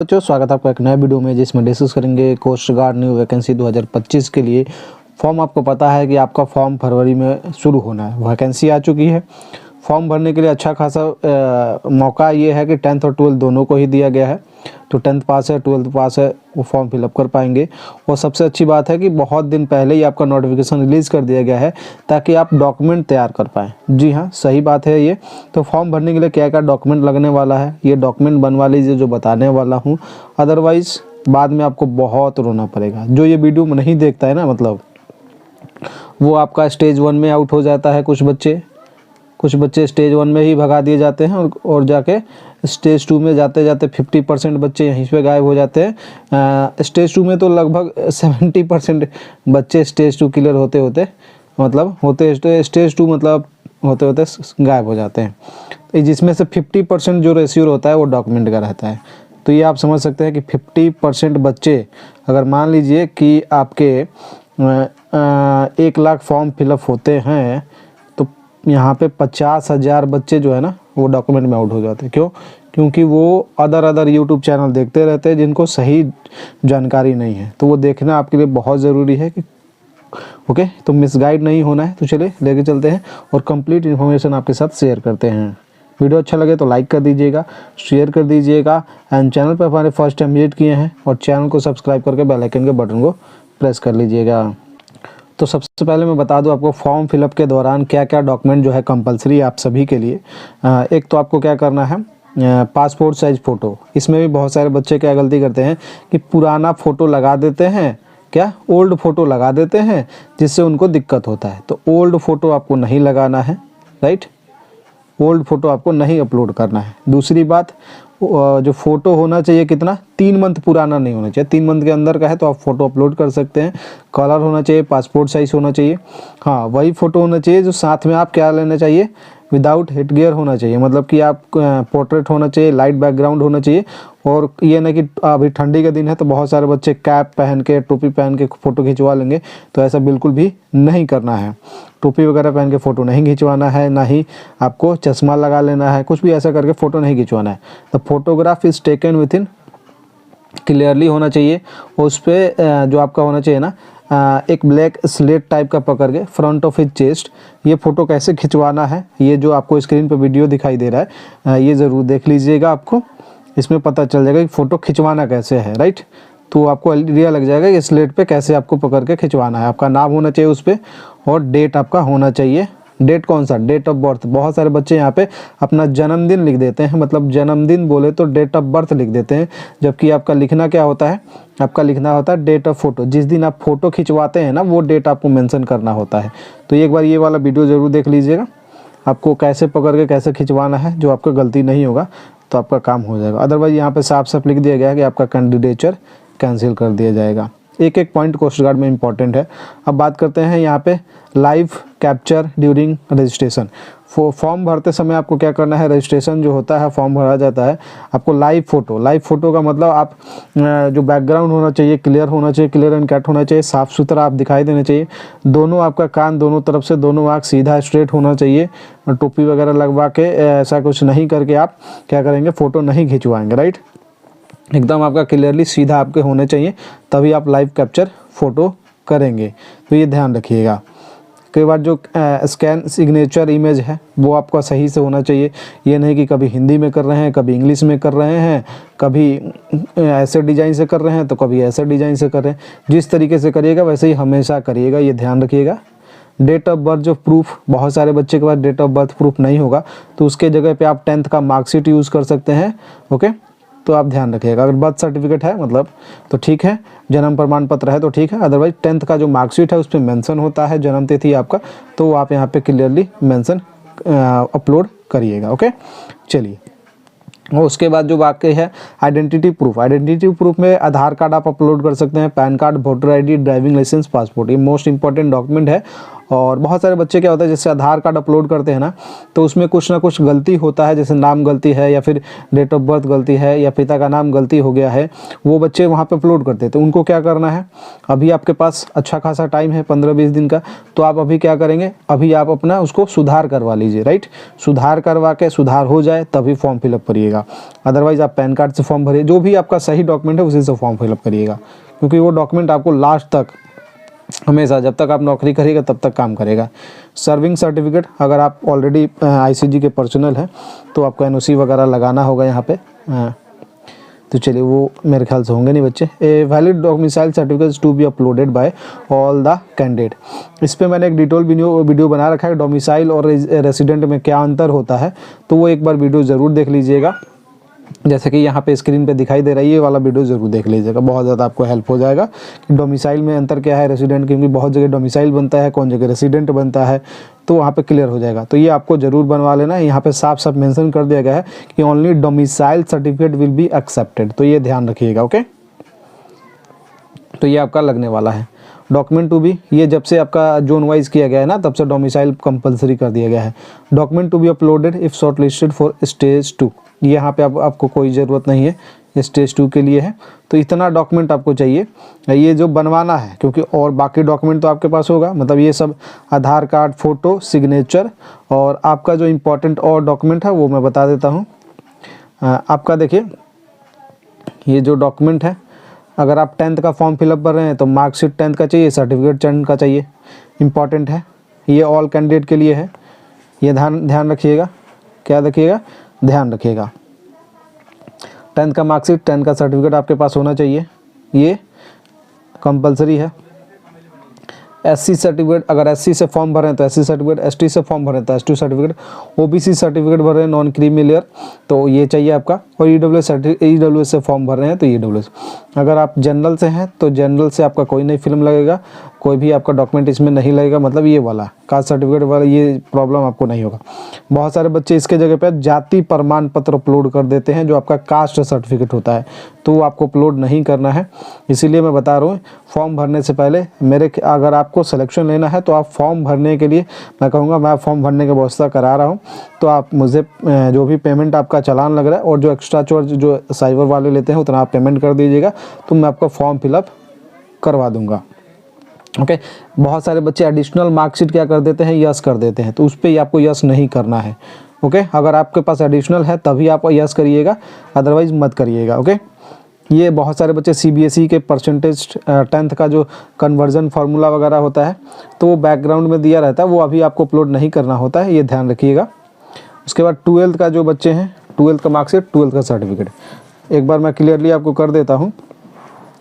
बच्चों, स्वागत है आपका एक नए वीडियो में जिसमें डिस्कस करेंगे कोस्ट गार्ड न्यू वैकेंसी 2025 के लिए। फॉर्म आपको पता है कि आपका फॉर्म फरवरी में शुरू होना है। वैकेंसी आ चुकी है। फॉर्म भरने के लिए अच्छा खासा मौका ये है कि 10th और 12th दोनों को ही दिया गया है। तो 10th पास है 12th पास है वो फॉर्म फिलअप कर पाएंगे। और सबसे अच्छी बात है कि बहुत दिन पहले ही आपका नोटिफिकेशन रिलीज़ कर दिया गया है ताकि आप डॉक्यूमेंट तैयार कर पाएँ। जी हाँ, सही बात है ये। तो फॉर्म भरने के लिए क्या क्या डॉक्यूमेंट लगने वाला है, ये डॉक्यूमेंट बनवा लीजिए जो बताने वाला हूँ। अदरवाइज़ बाद में आपको बहुत रोना पड़ेगा। जो ये वीडियो में नहीं देखता है ना, मतलब वो आपका स्टेज 1 में आउट हो जाता है। कुछ बच्चे स्टेज 1 में ही भगा दिए जाते हैं और जाके स्टेज 2 में जाते जाते 50% बच्चे यहीं पे गायब हो जाते हैं। स्टेज 2 में तो लगभग 70% बच्चे स्टेज 2 क्लियर होते होते गायब हो जाते हैं। तो जिसमें से 50% जो रेशियो होता है वो डॉक्यूमेंट का रहता है। तो ये आप समझ सकते हैं कि 50% बच्चे, अगर मान लीजिए कि आपके 1 लाख फॉर्म फिलअप होते हैं तो यहाँ पे 50,000 बच्चे जो है ना वो डॉक्यूमेंट में आउट हो जाते हैं। क्यों? क्योंकि वो अदर यूट्यूब चैनल देखते रहते हैं जिनको सही जानकारी नहीं है। तो वो देखना आपके लिए बहुत ज़रूरी है कि ओके, तो मिसगाइड नहीं होना है। तो चलिए लेके चलते हैं और कंप्लीट इन्फॉर्मेशन आपके साथ शेयर करते हैं। वीडियो अच्छा लगे तो लाइक कर दीजिएगा, शेयर कर दीजिएगा एंड चैनल पर हमारे फर्स्ट टाइम विजिट किए हैं और चैनल को सब्सक्राइब करके बेल आइकन के बटन को प्रेस कर लीजिएगा। तो सबसे पहले मैं बता दूं आपको फॉर्म फिलअप के दौरान क्या क्या डॉक्यूमेंट जो है कंपलसरी आप सभी के लिए। एक तो आपको क्या करना है, पासपोर्ट साइज़ फ़ोटो। इसमें भी बहुत सारे बच्चे क्या गलती करते हैं कि पुराना फ़ोटो लगा देते हैं, क्या ओल्ड फ़ोटो लगा देते हैं, जिससे उनको दिक्कत होता है। तो ओल्ड फ़ोटो आपको नहीं लगाना है, राइट। ओल्ड फ़ोटो आपको नहीं अपलोड करना है। दूसरी बात, जो फ़ोटो होना चाहिए कितना, 3 मंथ पुराना नहीं होना चाहिए। 3 मंथ के अंदर का है तो आप फ़ोटो अपलोड कर सकते हैं। कलर होना चाहिए, पासपोर्ट साइज़ होना चाहिए। हाँ, वही फ़ोटो होना चाहिए जो साथ में आप क्या लेना चाहिए, विदाउट हेड गियर होना चाहिए। मतलब कि आप पोर्ट्रेट होना चाहिए, लाइट बैकग्राउंड होना चाहिए। और ये ना कि अभी ठंडी का दिन है तो बहुत सारे बच्चे कैप पहन के, टोपी पहन के फ़ोटो खिंचवा लेंगे। तो ऐसा बिल्कुल भी नहीं करना है। टोपी वगैरह पहन के फ़ोटो नहीं खिंचवाना है, ना ही आपको चश्मा लगा लेना है। कुछ भी ऐसा करके फ़ोटो नहीं खिंचवाना है। The photograph is taken with in clearly होना चाहिए। उस पर जो आपका होना चाहिए ना, एक ब्लैक स्लेट टाइप का पकड़ के फ्रंट ऑफ हिज चेस्ट। ये फ़ोटो कैसे खिंचवाना है, ये जो आपको स्क्रीन पर वीडियो दिखाई दे रहा है, ये ज़रूर देख लीजिएगा। आपको इसमें पता चल जाएगा कि फ़ोटो खिंचवाना कैसे है, राइट। तो आपको आइडिया लग जाएगा कि स्लेट पे कैसे आपको पकड़ के खिंचवाना है। आपका नाम होना चाहिए उस पर और डेट आपका होना चाहिए। डेट कौन सा, डेट ऑफ बर्थ। बहुत सारे बच्चे यहाँ पे अपना जन्मदिन लिख देते हैं, मतलब जन्मदिन बोले तो डेट ऑफ बर्थ लिख देते हैं। जबकि आपका लिखना क्या होता है, आपका लिखना होता है डेट ऑफ फ़ोटो। जिस दिन आप फ़ोटो खिंचवाते हैं ना, वो डेट आपको मेंशन करना होता है। तो एक बार ये वाला वीडियो ज़रूर देख लीजिएगा, आपको कैसे पकड़ के कैसे खिंचवाना है, जो आपका गलती नहीं होगा तो आपका काम हो जाएगा। अदरवाइज़ यहाँ पे साफ साफ लिख दिया गया है कि आपका कैंडिडेचर कैंसिल कर दिया जाएगा। एक एक पॉइंट कोस्ट गार्ड में इंपॉर्टेंट है। अब बात करते हैं यहाँ पे live capture during registration. Form भरते समय आपको क्या करना है, रजिस्ट्रेशन जो होता है, फॉर्म भरा जाता है, आपको लाइव फ़ोटो का मतलब आप जो बैकग्राउंड होना चाहिए क्लियर होना चाहिए, क्लियर एंड कट होना चाहिए, साफ़ सुथरा आप दिखाई देना चाहिए। दोनों आपका कान दोनों तरफ से, दोनों आँख सीधा स्ट्रेट होना चाहिए। टोपी वगैरह लगवा के ऐसा कुछ नहीं करके आप क्या करेंगे, फ़ोटो नहीं खिंचवाएंगे, राइट। एकदम आपका क्लियरली सीधा आपके होने चाहिए, तभी आप लाइव कैप्चर फ़ोटो करेंगे। तो ये ध्यान रखिएगा। कई बार जो स्कैन सिग्नेचर इमेज है वो आपका सही से होना चाहिए। ये नहीं कि कभी हिंदी में कर रहे हैं, कभी इंग्लिश में कर रहे हैं, कभी ऐसे डिज़ाइन से कर रहे हैं तो कभी ऐसे डिज़ाइन से कर रहे हैं। जिस तरीके से करिएगा वैसे ही हमेशा करिएगा, ये ध्यान रखिएगा। डेट ऑफ बर्थ जो प्रूफ, बहुत सारे बच्चे के पास डेट ऑफ बर्थ प्रूफ नहीं होगा तो उसके जगह पे आप 10th का मार्कशीट यूज़ कर सकते हैं, ओके। तो आप ध्यान रखिएगा। अगर बर्थ सर्टिफिकेट है मतलब तो ठीक है, जन्म प्रमाण पत्र है तो ठीक है। अदरवाइज 10th का जो मार्कशीट है उस पर मेंशन होता है जन्म तिथि आपका, तो आप यहाँ पे क्लियरली मेंशन अपलोड करिएगा, ओके। चलिए, और उसके बाद जो बाकी है आइडेंटिटी प्रूफ में आधार कार्ड आप अपलोड कर सकते हैं, pan card, voter ID, driving licence, passport. ये मोस्ट इंपॉर्टेंट डॉक्यूमेंट है और बहुत सारे बच्चे क्या होता है, जैसे आधार कार्ड अपलोड करते हैं ना, तो उसमें कुछ ना कुछ गलती होता है, जैसे नाम गलती है या फिर डेट ऑफ बर्थ गलती है या पिता का नाम गलती हो गया है, वो बच्चे वहाँ पे अपलोड करते हैं। तो उनको क्या करना है, अभी आपके पास अच्छा खासा टाइम है 15-20 दिन का, तो आप अभी क्या करेंगे, अभी आप अपना उसको सुधार करवा लीजिए, राइट। सुधार करवा के सुधार हो जाए तभी फॉर्म फिलअप करिएगा, अदरवाइज़ आप पैन कार्ड से फॉर्म भरिए, जो भी आपका सही डॉक्यूमेंट है उसी से फॉर्म फिलअप करिएगा, क्योंकि वो डॉक्यूमेंट आपको लास्ट तक हमेशा जब तक आप नौकरी करिएगा तब तक काम करेगा। सर्विंग सर्टिफिकेट, अगर आप ऑलरेडी आईसीजी के पर्सनल हैं तो आपको एनओसी वगैरह लगाना होगा यहाँ पे। तो चलिए, वो मेरे ख्याल से होंगे नहीं बच्चे। A valid domicile certificates to be uploaded by all the candidate. इस पे मैंने एक डिटेल वीडियो बना रखा है, डोमिसाइल और रेसिडेंट में क्या अंतर होता है, तो वो एक बार वीडियो ज़रूर देख लीजिएगा। जैसे कि यहाँ पे स्क्रीन पे दिखाई दे रहा है, ये वाला वीडियो ज़रूर देख लीजिएगा, बहुत ज़्यादा आपको हेल्प हो जाएगा कि डोमिसाइल में अंतर क्या है, रेसिडेंट, क्योंकि बहुत जगह डोमिसाइल बनता है, कौन जगह रेसिडेंट बनता है, तो वहाँ पे क्लियर हो जाएगा। तो ये आपको ज़रूर बनवा लेना है। यहाँ पे साफ साफ मेंशन कर दिया गया है कि only domicile certificate will be accepted, तो ये ध्यान रखिएगा, ओके। तो ये आपका लगने वाला है। डॉक्यूमेंट टू बी, ये जब से आपका जोन वाइज किया गया है ना, तब से डोमिसाइल कंपलसरी कर दिया गया है। Document to be uploaded if short listed for stage 2, यहाँ पे आपको कोई ज़रूरत नहीं है, स्टेज 2 के लिए है। तो इतना डॉक्यूमेंट आपको चाहिए, ये जो बनवाना है, क्योंकि और बाकी डॉक्यूमेंट तो आपके पास होगा, मतलब ये सब आधार कार्ड, फ़ोटो, सिग्नेचर, और आपका जो इम्पोर्टेंट और डॉक्यूमेंट है वो मैं बता देता हूँ। आपका देखिए, ये जो डॉक्यूमेंट है, अगर आप 10th का फॉर्म फिलअप कर रहे हैं तो मार्कशीट 10th का चाहिए, सर्टिफिकेट 10th का चाहिए, इम्पॉर्टेंट है। ये ऑल कैंडिडेट के लिए है, ये ध्यान रखिएगा। क्या रखिएगा, ध्यान रखिएगा। 10th का मार्कशीट, 10th का सर्टिफिकेट आपके पास होना चाहिए, ये कंपलसरी है। एससी सर्टिफिकेट, अगर एससी से फॉर्म भर रहे हैं तो एससी सर्टिफिकेट, एसटी से फॉर्म भर रहे हैं तो एसटी सर्टिफिकेट, ओबीसी सर्टिफिकेट भर रहे हैं, नॉन क्रीमी लेयर, तो ये चाहिए आपका। और ईडब्ल्यूएस से फॉर्म भर रहे हैं तो ईडब्ल्यूएस। अगर आप जनरल से हैं तो जनरल से आपका कोई नहीं फिल्म लगेगा, कोई भी आपका डॉक्यूमेंट इसमें नहीं लगेगा, मतलब ये वाला कास्ट सर्टिफिकेट वाला ये प्रॉब्लम आपको नहीं होगा। बहुत सारे बच्चे इसके जगह पर जाति प्रमाण पत्र अपलोड कर देते हैं, जो आपका कास्ट सर्टिफिकेट होता है, तो वो आपको अपलोड नहीं करना है। इसीलिए मैं बता रहा हूँ, फॉर्म भरने से पहले अगर आपको सिलेक्शन लेना है तो आप फॉर्म भरने के लिए, मैं कहूँगा मैं फॉर्म भरने की व्यवस्था करा रहा हूँ, तो आप मुझे जो भी पेमेंट आपका चालान लग रहा है और जो एक्स्ट्रा चार्ज जो साइबर वाले लेते हैं उतना आप पेमेंट कर दीजिएगा, तो मैं आपका फॉर्म फिलअप करवा दूँगा, ओके। बहुत सारे बच्चे एडिशनल मार्कशीट क्या कर देते हैं, यस कर देते हैं, तो उस पर आपको यस नहीं करना है, ओके। अगर आपके पास एडिशनल है तभी आप यस करिएगा, अदरवाइज मत करिएगा, ओके। ये बहुत सारे बच्चे सीबीएसई के परसेंटेज 10th का जो कन्वर्जन फार्मूला वगैरह होता है तो वो बैकग्राउंड में दिया रहता है, वो अभी आपको अपलोड नहीं करना होता है, ये ध्यान रखिएगा। उसके बाद 12th का जो बच्चे हैं, 12th का मार्कशीट, 12th का सर्टिफिकेट, एक बार मैं क्लियरली आपको कर देता हूँ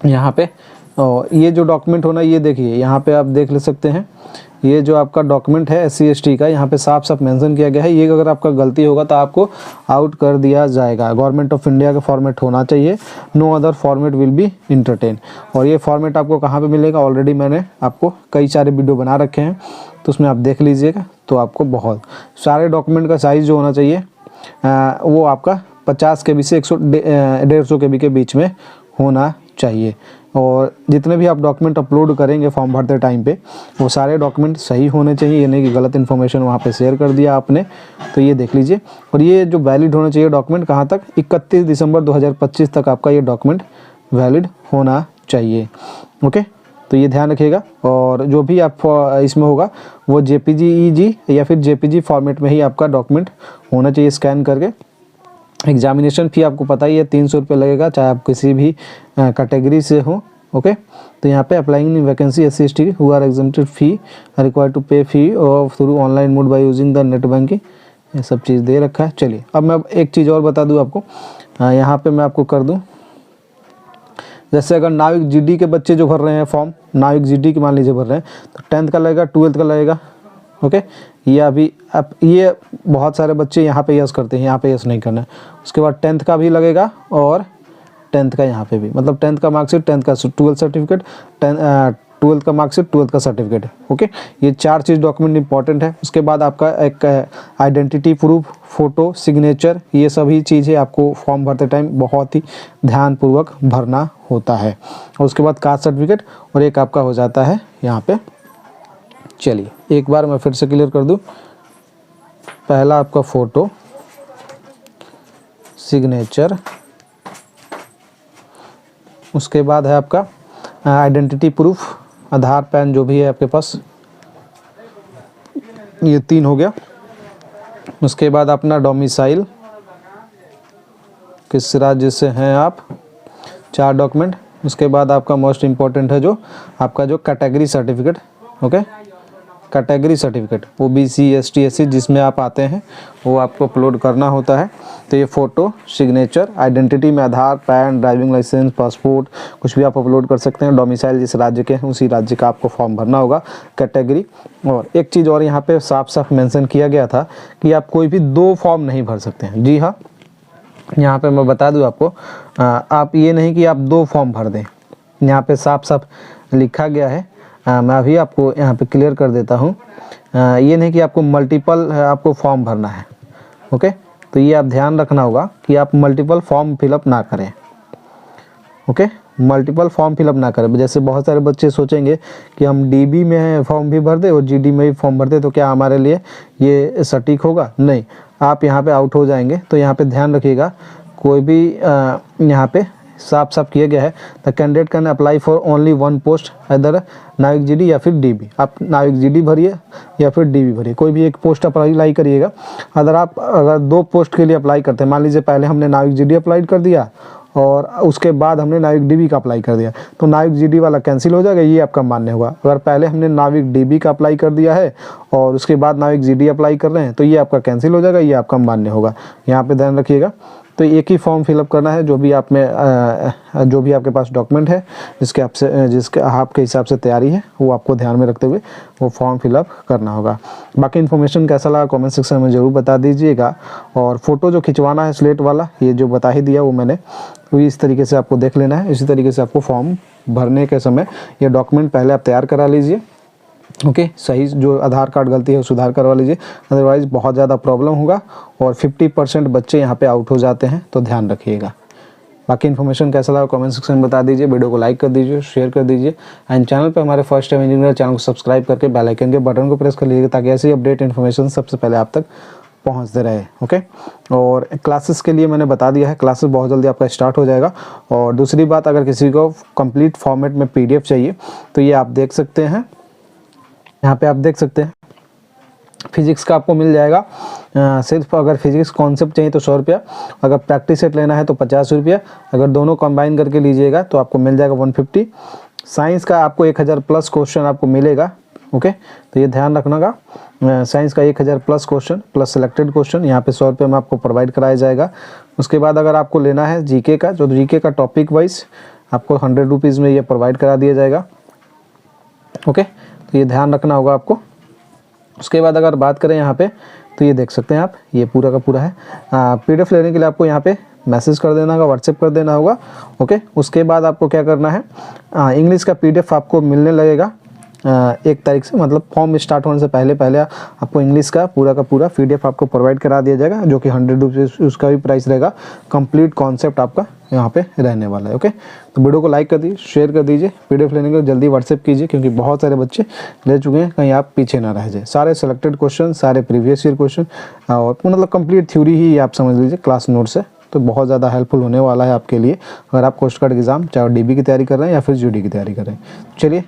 यहाँ पे। और ये जो डॉक्यूमेंट होना, ये देखिए यहाँ पे आप देख ले सकते हैं, ये जो आपका डॉक्यूमेंट है SC ST का, यहाँ पे साफ साफ मेंशन किया गया है, ये अगर आपका गलती होगा तो आपको आउट कर दिया जाएगा। गवर्नमेंट ऑफ इंडिया का फॉर्मेट होना चाहिए, no other format will be entertain. और ये फॉर्मेट आपको कहाँ पे मिलेगा, ऑलरेडी मैंने आपको कई सारे वीडियो बना रखे हैं, तो उसमें आप देख लीजिएगा, तो आपको बहुत सारे डॉक्यूमेंट का साइज़ जो होना चाहिए वो आपका 50 KB से 150 KB के बीच में होना चाहिए। और जितने भी आप डॉक्यूमेंट अपलोड करेंगे फॉर्म भरते टाइम पे, वो सारे डॉक्यूमेंट सही होने चाहिए, ये नहीं कि गलत इन्फॉर्मेशन वहाँ पे शेयर कर दिया आपने, तो ये देख लीजिए। और ये जो वैलिड होना चाहिए डॉक्यूमेंट कहाँ तक, 31 दिसंबर 2025 तक आपका ये डॉक्यूमेंट वैलिड होना चाहिए, ओके। तो ये ध्यान रखिएगा। और जो भी आप इसमें होगा वो JPG या फिर JPG फॉर्मेट में ही आपका डॉक्यूमेंट होना चाहिए स्कैन करके। एग्जामिनेशन फ़ी आपको पता ही है, 300 रुपये लगेगा, चाहे आप किसी भी कैटेगरी से हो, ओके। तो यहाँ पे applying in vacancy SC ST who are exempted fee required to pay fee of through online mode by using the net banking, ये सब चीज़ दे रखा है। चलिए अब मैं एक चीज़ और बता दूँ आपको, यहाँ पे मैं आपको कर दूँ, जैसे अगर नाविक GD के बच्चे जो भर रहे हैं फॉर्म, नाविक GD के मान लीजिए भर रहे हैं, तो 10th का लगेगा, 12th का लगेगा, ओके। ये अभी अब ये बहुत सारे बच्चे यहाँ पे यस करते हैं, यहाँ पे यस नहीं करना है। उसके बाद 10th का भी लगेगा और 10th का यहाँ पे भी, मतलब 10th का मार्कशीट, 10th का 12th सर्टिफिकेट, 12th का मार्कशीट, 12th का सर्टिफिकेट, ओके। ये 4 चीज़ डॉक्यूमेंट इंपॉर्टेंट है। उसके बाद आपका एक आइडेंटिटी प्रूफ, फ़ोटो, सिग्नेचर, ये सभी चीज़ें आपको फॉर्म भरते टाइम बहुत ही ध्यानपूर्वक भरना होता है। और उसके बाद कास्ट सर्टिफिकेट, और एक आपका हो जाता है यहाँ पे चलिए एक बार मैं फिर से क्लियर कर दूं। पहला आपका फ़ोटो, सिग्नेचर, उसके बाद है आपका आइडेंटिटी प्रूफ, आधार पैन जो भी है आपके पास, ये 3 हो गया। उसके बाद अपना डोमिसाइल, किस राज्य से हैं आप, 4 डॉक्यूमेंट। उसके बाद आपका मोस्ट इम्पॉर्टेंट है जो आपका जो category certificate, okay, category certificate OBC ST SC जिसमें आप आते हैं वो आपको अपलोड करना होता है। तो ये फ़ोटो, सिग्नेचर, आइडेंटिटी में आधार, पैन, ड्राइविंग लाइसेंस, पासपोर्ट, कुछ भी आप अपलोड कर सकते हैं। डोमिसाइल जिस राज्य के हैं उसी राज्य का आपको फॉर्म भरना होगा, कैटेगरी। और एक चीज़ और यहाँ पे साफ साफ मेंशन किया गया था कि आप कोई भी 2 फॉर्म नहीं भर सकते हैं। जी हाँ, यहाँ पे मैं बता दूँ आपको, आप ये नहीं कि आप 2 फॉर्म भर दें, यहाँ पे साफ साफ लिखा गया है। मैं अभी आपको यहाँ पे क्लियर कर देता हूँ। ये नहीं कि आपको मल्टीपल आपको फॉर्म भरना है, ओके। तो ये आप ध्यान रखना होगा कि आप मल्टीपल फॉर्म फिलअप ना करें, ओके, मल्टीपल फॉर्म फिलअप ना करें। जैसे बहुत सारे बच्चे सोचेंगे कि हम DB में फॉर्म भी भर दे और GD में भी फॉर्म भर दे तो क्या हमारे लिए ये सटीक होगा? नहीं, आप यहाँ पे आउट हो जाएंगे। तो यहाँ पे ध्यान रखिएगा, कोई भी यहाँ पे साफ साफ किया गया है, the candidate can apply for only 1 post, इधर नाविक GD या फिर DB। आप नाविक GD भरिए या फिर DB भरिए, कोई भी एक पोस्ट अप्लाई करिएगा। अगर 2 पोस्ट के लिए अप्लाई करते हैं, मान लीजिए पहले हमने नाविक GD अप्लाई कर दिया और उसके बाद हमने नाविक DB का अप्लाई कर दिया, तो नाविक GD वाला कैंसिल हो जाएगा, ये आपका मान्य होगा। अगर पहले हमने नाविक DB का अप्लाई कर दिया है और उसके बाद नाविक GD अप्लाई कर रहे हैं तो ये आपका कैंसिल हो जाएगा, ये आपका मान्य होगा। यहाँ पे ध्यान रखिएगा। तो एक ही फॉर्म फिलअप करना है, जो भी आप में जो भी आपके पास डॉक्यूमेंट है जिसके आपके हिसाब से तैयारी है वो आपको ध्यान में रखते हुए वो फॉर्म फिलअप करना होगा। बाकी इन्फॉर्मेशन कैसा लगा कमेंट सेक्शन में ज़रूर बता दीजिएगा। और फ़ोटो जो खिंचवाना है स्लेट वाला, ये जो बता ही दिया वो मैंने, तो इस तरीके से आपको देख लेना है। इसी तरीके से आपको फॉर्म भरने के समय ये डॉक्यूमेंट पहले आप तैयार करा लीजिए, ओके। सही जो आधार कार्ड गलती है वो सुधार करवा लीजिए, अदरवाइज़ बहुत ज़्यादा प्रॉब्लम होगा और 50% बच्चे यहाँ पे आउट हो जाते हैं, तो ध्यान रखिएगा। बाकी इन्फॉर्मेशन कैसा लगा कमेंट सेक्शन में बता दीजिए, वीडियो को लाइक कर दीजिए, शेयर कर दीजिए एंड चैनल पे हमारे फर्स्ट टाइम इंजीनियर चैनल को सब्सक्राइब करके बेल आइकन के बटन को प्रेस कर लीजिए ताकि ऐसी अपडेट इन्फॉर्मेशन सबसे पहले आप तक पहुंचते रहे, ओके। और क्लासेस के लिए मैंने बता दिया है, क्लासेस बहुत जल्दी आपका स्टार्ट हो जाएगा। और दूसरी बात, अगर किसी को कंप्लीट फॉर्मेट में PDF चाहिए तो ये आप देख सकते हैं, यहाँ पे आप देख सकते हैं फिजिक्स का आपको मिल जाएगा। सिर्फ अगर फिजिक्स कॉन्सेप्ट चाहिए तो 100 रुपया, अगर प्रैक्टिस सेट लेना है तो 50 रुपया, अगर दोनों कंबाइन करके लीजिएगा तो आपको मिल जाएगा 150। साइंस का आपको 1000 प्लस क्वेश्चन आपको मिलेगा, ओके। तो ये ध्यान रखना का, साइंस का 1000 plus question plus selected question यहाँ पे 100 रुपये में आपको प्रोवाइड कराया जाएगा। उसके बाद अगर आपको लेना है GK का, जो GK का टॉपिक वाइज आपको 100 रुपीज़ में ये प्रोवाइड करा दिया जाएगा, ओके। तो ये ध्यान रखना होगा आपको। उसके बाद अगर बात करें यहाँ पे तो ये देख सकते हैं आप, ये पूरा का पूरा है। PDF लेने के लिए आपको यहाँ पे मैसेज कर देना होगा, व्हाट्सएप कर देना होगा, ओके। उसके बाद आपको क्या करना है, इंग्लिश का PDF आपको मिलने लगेगा 1 तारीख से, मतलब फॉर्म स्टार्ट होने से पहले आपको इंग्लिश का पूरा PDF आपको प्रोवाइड करा दिया जाएगा, जो कि 100 रुपीज़ उसका भी प्राइस रहेगा। कंप्लीट कॉन्सेप्ट आपका यहाँ पे रहने वाला है, ओके। तो वीडियो को लाइक कर दीजिए, शेयर कर दीजिए, PDF लेने के लिए जल्दी व्हाट्सएप कीजिए क्योंकि बहुत सारे बच्चे ले चुके हैं, कहीं आप पीछे ना रह जाए। सारे सेलेक्टेड क्वेश्चन, सारे प्रीवियस ईयर क्वेश्चन और मतलब कंप्लीट थ्योरी ही आप समझ लीजिए क्लास नोट से, तो बहुत ज़्यादा हेल्पफुल होने वाला है आपके लिए अगर आप कोस्ट गार्ड एग्जाम चाहे DB की तैयारी कर रहे हैं या फिर GD की तैयारी कर रहे हैं। चलिए